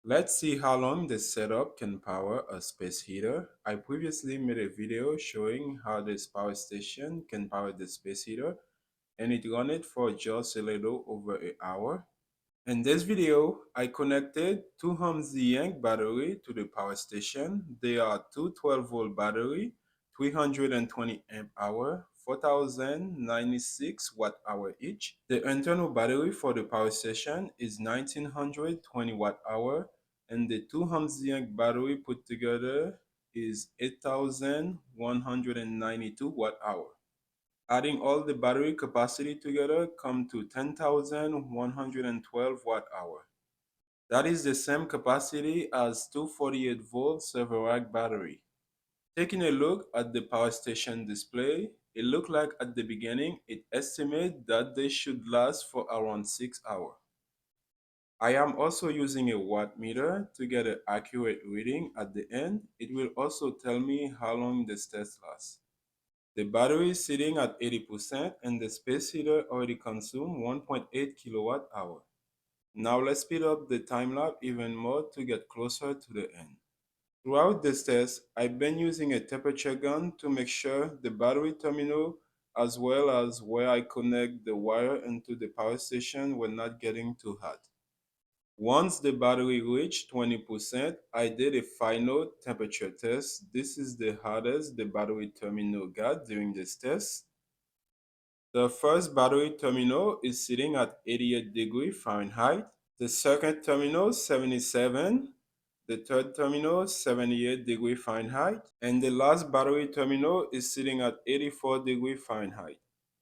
Let's see how long this setup can power a space heater. I previously made a video showing how this power station can power the space heater, and it ran it for just a little over an hour. In this video, I connected two Humsienk battery to the power station. They are two 12-volt battery, 320 amp hour, 4096 watt hour each. The internal battery for the power station is 1920 watt hour, and the two Humsienk battery put together is 8192 watt hour. Adding all the battery capacity together come to 10,112 watt hour. That is the same capacity as 248 volt server rack battery. Taking a look at the power station display, it looked like at the beginning it estimated that they should last for around 6 hours. I am also using a watt meter to get an accurate reading at the end. It will also tell me how long this test lasts. The battery is sitting at 80% and the space heater already consumed 1.8 kilowatt hour. Now let's speed up the time lapse even more to get closer to the end. Throughout this test, I've been using a temperature gun to make sure the battery terminal as well as where I connect the wire into the power station were not getting too hot. Once the battery reached 20%, I did a final temperature test. This is the hottest the battery terminal got during this test. The first battery terminal is sitting at 88 degrees Fahrenheit. The second terminal 77. The third terminal 78 degrees Fahrenheit. And the last battery terminal is sitting at 84 degrees Fahrenheit.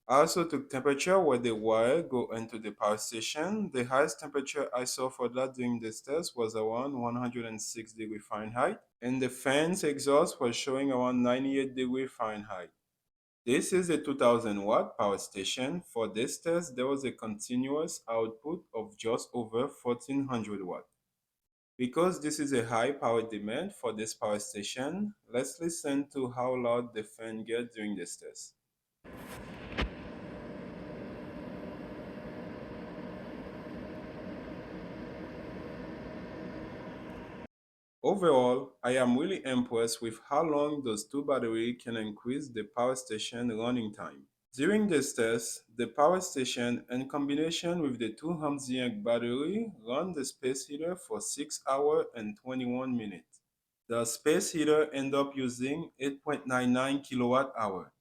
I also took temperature where the wire go into the power station. The highest temperature I saw for that during this test was around 106 degrees Fahrenheit, and the fan's exhaust was showing around 98 degrees Fahrenheit. This is a 2000 watt power station. For this test, there was a continuous output of just over 1400 watt. Because this is a high power demand for this power station, let's listen to how loud the fan gets during this test. Overall, I am really impressed with how long those two batteries can increase the power station running time. During this test, the power station in combination with the two Humsienk battery ran the space heater for 6 hours and 21 minutes. The space heater ended up using 8.99 kilowatt hour.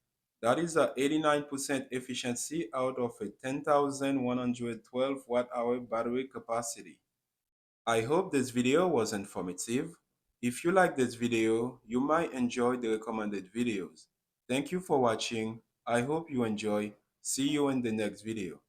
That is a 89% efficiency out of a 10,112 watt hour battery capacity. I hope this video was informative. If you like this video, you might enjoy the recommended videos. Thank you for watching. I hope you enjoy. See you in the next video.